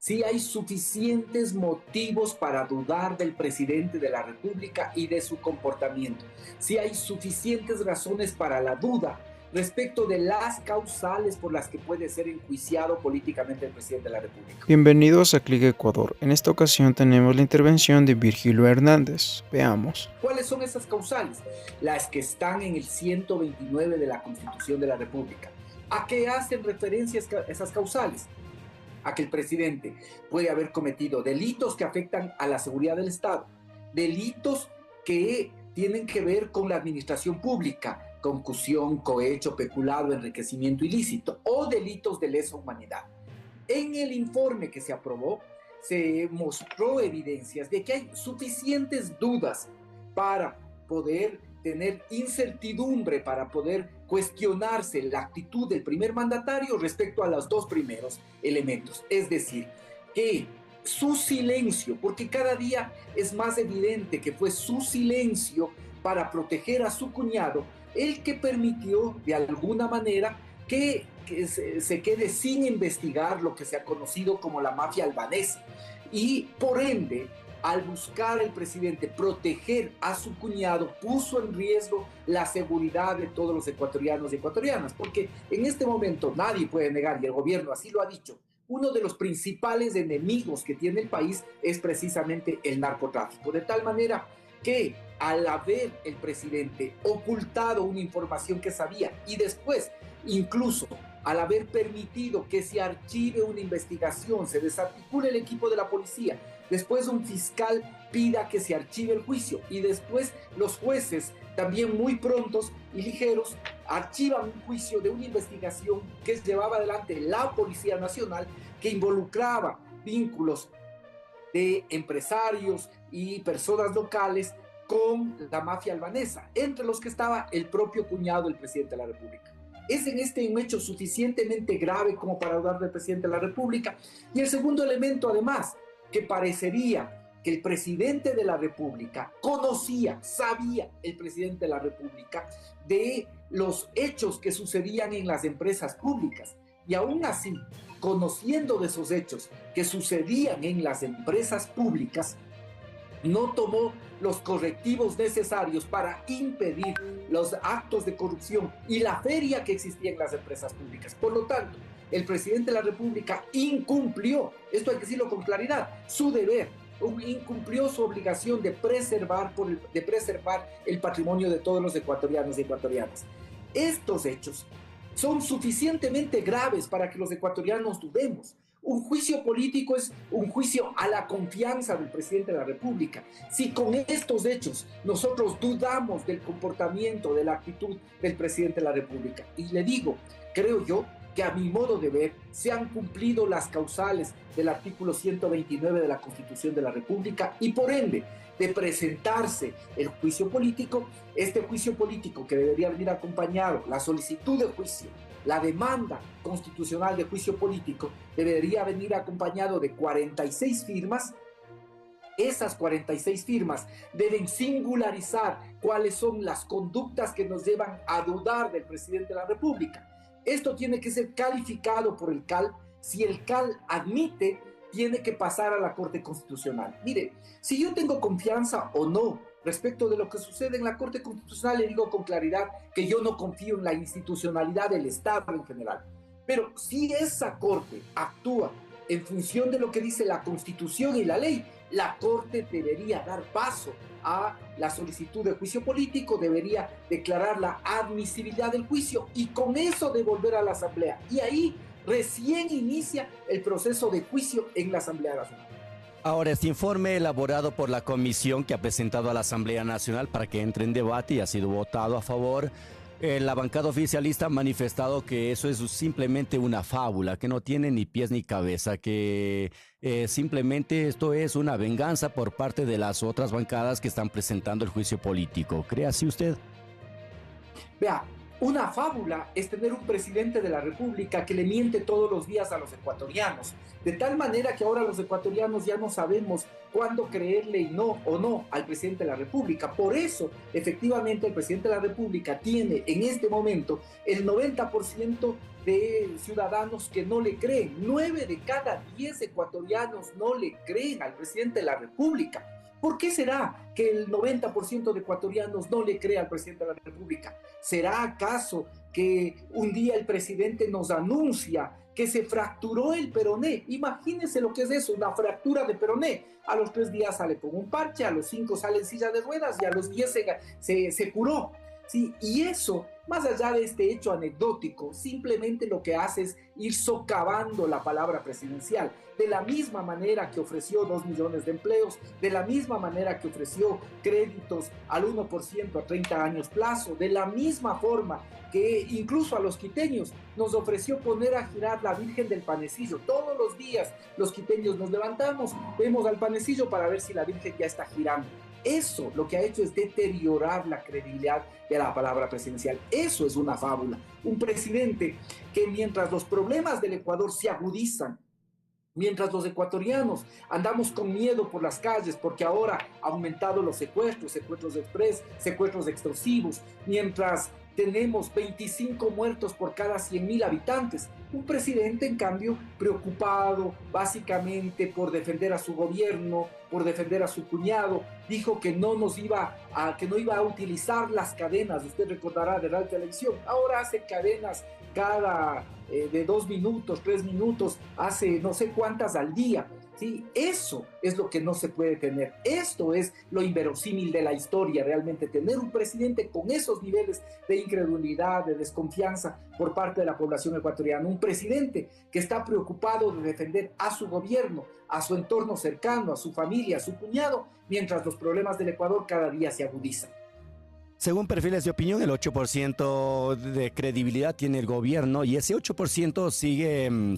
si hay suficientes motivos para dudar del presidente de la República y de su comportamiento, si hay suficientes razones para la duda respecto de las causales por las que puede ser enjuiciado políticamente el presidente de la República. Bienvenidos a Clic Ecuador. En esta ocasión tenemos la intervención de Virgilio Hernández. Veamos. ¿Cuáles son esas causales? Las que están en el 129 de la Constitución de la República. ¿A qué hacen referencia esas causales? A que el presidente puede haber cometido delitos que afectan a la seguridad del Estado, delitos que tienen que ver con la administración pública, concusión, cohecho, peculado, enriquecimiento ilícito o delitos de lesa humanidad. En el informe que se aprobó, se mostró evidencias de que hay suficientes dudas para poder tener incertidumbre, para poder cuestionarse la actitud del primer mandatario respecto a los dos primeros elementos. Es decir, que su silencio, porque cada día es más evidente que fue su silencio para proteger a su cuñado el que permitió de alguna manera que se quede sin investigar lo que se ha conocido como la mafia albanesa. Y por ende, al buscar el presidente proteger a su cuñado, puso en riesgo la seguridad de todos los ecuatorianos y ecuatorianas, porque en este momento nadie puede negar, y el gobierno así lo ha dicho, uno de los principales enemigos que tiene el país es precisamente el narcotráfico, de tal manera que al haber el presidente ocultado una información que sabía y después incluso al haber permitido que se archive una investigación, se desarticule el equipo de la policía, después un fiscal pida que se archive el juicio y después los jueces, también muy prontos y ligeros, archivan un juicio de una investigación que llevaba adelante la Policía Nacional, que involucraba vínculos de empresarios y personas locales con la mafia albanesa, entre los que estaba el propio cuñado del presidente de la República. Es en este un hecho suficientemente grave como para dudar del presidente de la República. Y el segundo elemento, además, que parecería que el presidente de la República conocía, sabía el presidente de la República de los hechos que sucedían en las empresas públicas. Y aún así, conociendo de esos hechos que sucedían en las empresas públicas, no tomó los correctivos necesarios para impedir los actos de corrupción y la feria que existía en las empresas públicas. Por lo tanto, el presidente de la República incumplió, esto hay que decirlo con claridad, su deber, incumplió su obligación de preservar el patrimonio de todos los ecuatorianos y ecuatorianas. Estos hechos son suficientemente graves para que los ecuatorianos dudemos. Un juicio político es un juicio a la confianza del presidente de la República. Si con estos hechos nosotros dudamos del comportamiento, de la actitud del presidente de la República, y le digo, creo yo que a mi modo de ver se han cumplido las causales del artículo 129 de la Constitución de la República y por ende de presentarse el juicio político, este juicio político que debería venir acompañado, la solicitud de juicio, la demanda constitucional de juicio político debería venir acompañado de 46 firmas. Esas 46 firmas deben singularizar cuáles son las conductas que nos llevan a dudar del presidente de la República. Esto tiene que ser calificado por el CAL. Si el CAL admite, tiene que pasar a la Corte Constitucional. Mire, si yo tengo confianza o no respecto de lo que sucede en la Corte Constitucional, le digo con claridad que yo no confío en la institucionalidad del Estado en general. Pero si esa Corte actúa en función de lo que dice la Constitución y la ley, la Corte debería dar paso a la solicitud de juicio político, debería declarar la admisibilidad del juicio y con eso devolver a la Asamblea. Y ahí recién inicia el proceso de juicio en la Asamblea Nacional. Ahora, este informe elaborado por la comisión que ha presentado a la Asamblea Nacional para que entre en debate y ha sido votado a favor, la bancada oficialista ha manifestado que eso es simplemente una fábula, que no tiene ni pies ni cabeza, que simplemente esto es una venganza por parte de las otras bancadas que están presentando el juicio político. ¿Cree así usted? Vea, Una fábula es tener un presidente de la República que le miente todos los días a los ecuatorianos, de tal manera que ahora los ecuatorianos ya no sabemos cuándo creerle y no o no al presidente de la República. Por eso, efectivamente, el presidente de la República tiene en este momento el 90% de ciudadanos que no le creen. 9 de cada 10 ecuatorianos no le creen al presidente de la República. ¿Por qué será que el 90% de ecuatorianos no le cree al presidente de la República? ¿Será acaso que un día el presidente nos anuncia que se fracturó el peroné? Imagínense lo que es eso, una fractura de peroné. A los 3 días sale con un parche, a los 5 sale en silla de ruedas y a los 10 se curó. Sí, y eso, más allá de este hecho anecdótico, simplemente lo que hace es ir socavando la palabra presidencial. De la misma manera que ofreció 2 millones de empleos, de la misma manera que ofreció créditos al 1% a 30 años plazo, de la misma forma que incluso a los quiteños nos ofreció poner a girar la Virgen del Panecillo. Todos los días los quiteños nos levantamos, vemos al panecillo para ver si la Virgen ya está girando. Eso lo que ha hecho es deteriorar la credibilidad de la palabra presidencial. Eso es una fábula. Un presidente que mientras los problemas del Ecuador se agudizan, mientras los ecuatorianos andamos con miedo por las calles porque ahora ha aumentado los secuestros, secuestros express, secuestros extorsivos, mientras tenemos 25 muertos por cada 100.000 habitantes. Un presidente, en cambio, preocupado básicamente por defender a su gobierno, por defender a su cuñado, dijo que no iba a utilizar las cadenas. Usted recordará de la televisión. Ahora hace cadenas cada de 2 minutos, 3 minutos, hace no sé cuántas al día. ¿Sí? Eso es lo que no se puede tener. Esto es lo inverosímil de la historia, realmente tener un presidente con esos niveles de incredulidad, de desconfianza por parte de la población ecuatoriana. Un presidente que está preocupado de defender a su gobierno, a su entorno cercano, a su familia, a su cuñado, mientras los problemas del Ecuador cada día se agudizan. Según perfiles de opinión, el 8% de credibilidad tiene el gobierno y ese 8% sigue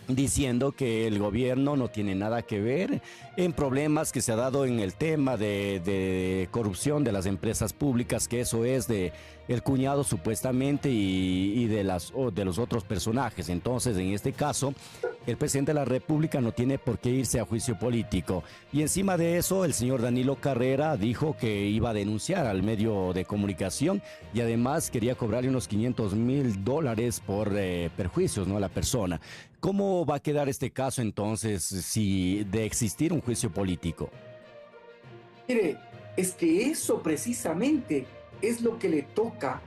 diciendo que el gobierno no tiene nada que ver en problemas que se ha dado en el tema de corrupción de las empresas públicas, que eso es de el cuñado supuestamente y de los otros personajes. Entonces, en este caso, el presidente de la República no tiene por qué irse a juicio político. Y encima de eso, el señor Danilo Carrera dijo que iba a denunciar al medio de comunicación y además quería cobrarle unos $500,000 por perjuicios, ¿no?, a la persona. ¿Cómo va a quedar este caso entonces si de existir un juicio político? Mire, es que eso precisamente es lo que le toca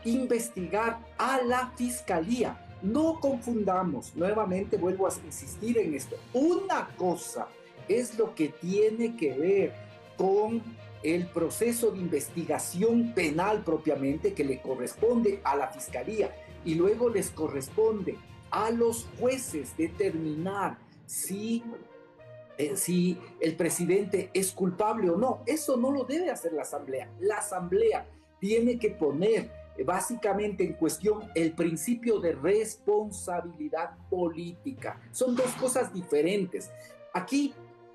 investigar a la fiscalía. No confundamos, nuevamente vuelvo a insistir en esto. Una cosa es lo que tiene que ver con el proceso de investigación penal propiamente que le corresponde a la fiscalía y luego les corresponde a los jueces determinar si el presidente es culpable o no. Eso no lo debe hacer la Asamblea. La Asamblea tiene que poner básicamente en cuestión el principio de responsabilidad política. Son 2 cosas diferentes. Aquí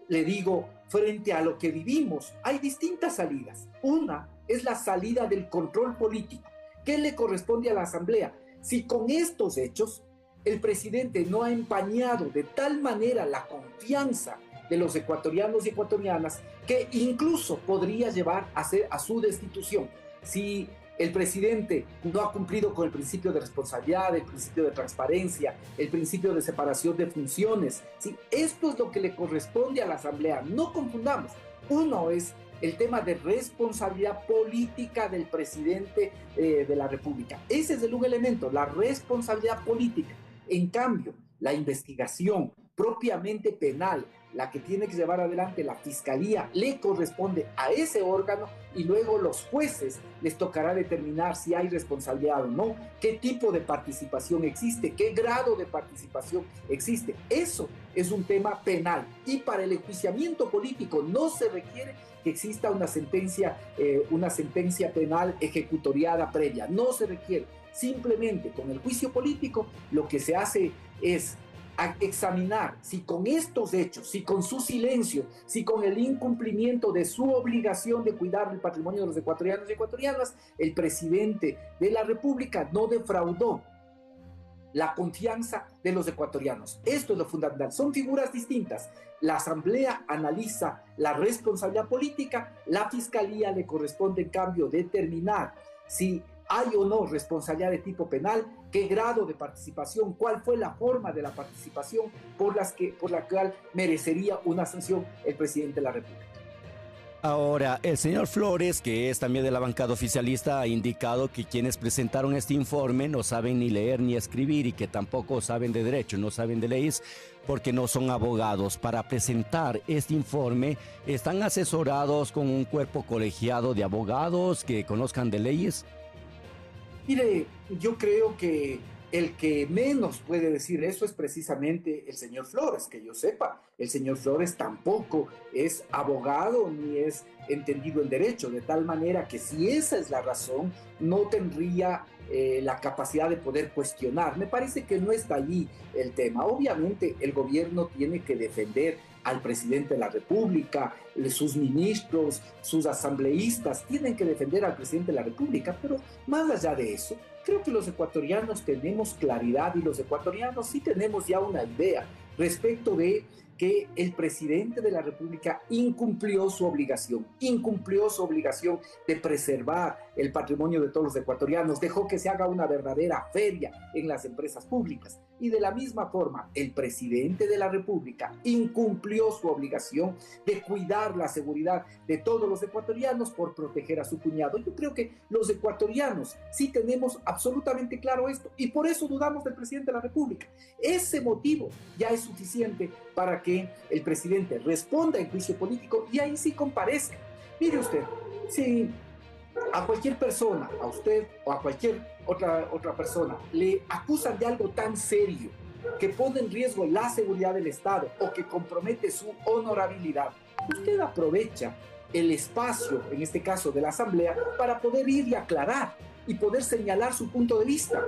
le digo, frente a lo que vivimos, hay distintas salidas. Una es la salida del control político. ¿Qué le corresponde a la Asamblea? Si con estos hechos el presidente no ha empañado de tal manera la confianza de los ecuatorianos y ecuatorianas que incluso podría llevar a su destitución. Si el presidente no ha cumplido con el principio de responsabilidad, el principio de transparencia, el principio de separación de funciones, ¿sí? Esto es lo que le corresponde a la Asamblea. No confundamos. Uno es el tema de responsabilidad política del presidente de la República. Ese es un elemento, la responsabilidad política. En cambio, la investigación propiamente penal, la que tiene que llevar adelante la fiscalía, le corresponde a ese órgano y luego los jueces les tocará determinar si hay responsabilidad o no, qué tipo de participación existe, qué grado de participación existe. Eso es un tema penal y para el enjuiciamiento político no se requiere que exista una sentencia penal ejecutoriada previa, no se requiere. Simplemente con el juicio político lo que se hace es a examinar si con estos hechos, si con su silencio, si con el incumplimiento de su obligación de cuidar el patrimonio de los ecuatorianos y ecuatorianas, el presidente de la República no defraudó la confianza de los ecuatorianos. Esto es lo fundamental. Son figuras distintas. La Asamblea analiza la responsabilidad política, la Fiscalía le corresponde en cambio determinar si hay o no responsabilidad de tipo penal, qué grado de participación, cuál fue la forma de la participación por la cual merecería una sanción el presidente de la República. Ahora, el señor Flores, que es también de la bancada oficialista, ha indicado que quienes presentaron este informe no saben ni leer ni escribir y que tampoco saben de derecho, no saben de leyes porque no son abogados. Para presentar este informe, ¿están asesorados con un cuerpo colegiado de abogados que conozcan de leyes? Mire, yo creo que el que menos puede decir eso es precisamente el señor Flores, que yo sepa. El señor Flores tampoco es abogado ni es entendido en derecho, de tal manera que si esa es la razón, no tendría la capacidad de poder cuestionar. Me parece que no está allí el tema. Obviamente el gobierno tiene que defender al presidente de la República, sus ministros, sus asambleístas tienen que defender al presidente de la República, pero más allá de eso, creo que los ecuatorianos tenemos claridad y los ecuatorianos sí tenemos ya una idea respecto de que el presidente de la República incumplió su obligación de preservar el patrimonio de todos los ecuatorianos, dejó que se haga una verdadera feria en las empresas públicas. Y de la misma forma, el presidente de la República incumplió su obligación de cuidar la seguridad de todos los ecuatorianos por proteger a su cuñado. Yo creo que los ecuatorianos sí tenemos absolutamente claro esto y por eso dudamos del presidente de la República. Ese motivo ya es suficiente para que el presidente responda en juicio político y ahí sí comparezca. Mire usted, si a cualquier persona, a usted o a cualquier otra persona, le acusan de algo tan serio que pone en riesgo la seguridad del Estado o que compromete su honorabilidad, usted aprovecha el espacio, en este caso de la Asamblea, para poder ir y aclarar y poder señalar su punto de vista.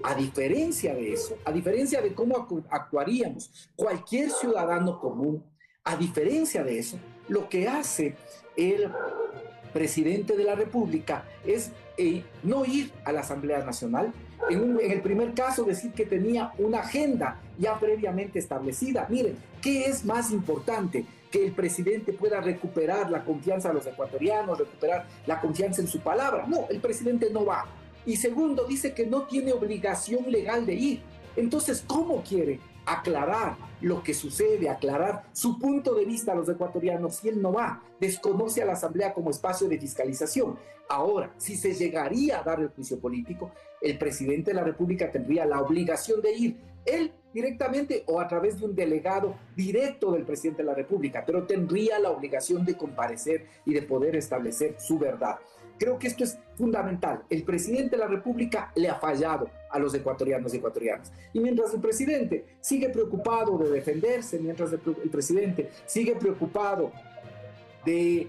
A diferencia de eso, a diferencia de cómo actuaríamos cualquier ciudadano común, a diferencia de eso, lo que hace el presidente de la República es no ir a la Asamblea Nacional. En el primer caso, decir que tenía una agenda ya previamente establecida. Miren, ¿qué es más importante? Que el presidente pueda recuperar la confianza de los ecuatorianos, recuperar la confianza en su palabra. No, el presidente no va. Y segundo, dice que no tiene obligación legal de ir. Entonces, ¿cómo quiere aclarar lo que sucede, aclarar su punto de vista a los ecuatorianos si él no va? Desconoce a la Asamblea como espacio de fiscalización. Ahora, si se llegaría a dar el juicio político, el presidente de la República tendría la obligación de ir, él directamente o a través de un delegado directo del presidente de la República, pero tendría la obligación de comparecer y de poder establecer su verdad. Creo que esto es fundamental. El presidente de la República le ha fallado a los ecuatorianos y ecuatorianas. Y mientras el presidente sigue preocupado de defenderse, mientras el presidente sigue preocupado de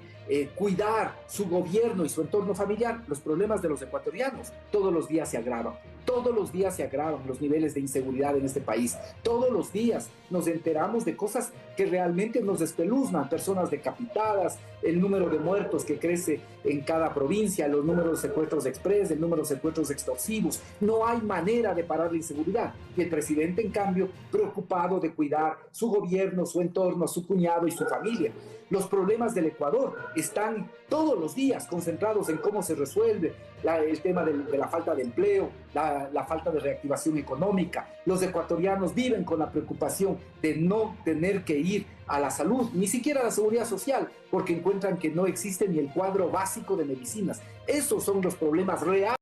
cuidar su gobierno y su entorno familiar, los problemas de los ecuatorianos todos los días se agravan. Todos los días se agravan los niveles de inseguridad en este país. Todos los días nos enteramos de cosas que realmente nos espeluznan. Personas decapitadas, el número de muertos que crece en cada provincia, los números de secuestros express, el número de secuestros extorsivos. No hay manera de parar la inseguridad. Y el presidente, en cambio, preocupado de cuidar su gobierno, su entorno, su cuñado y su familia. Los problemas del Ecuador están todos los días concentrados en cómo se resuelve el tema de la falta de empleo, la falta de reactivación económica. Los ecuatorianos viven con la preocupación de no tener que ir a la salud, ni siquiera a la seguridad social, porque encuentran que no existe ni el cuadro básico de medicinas. Esos son los problemas reales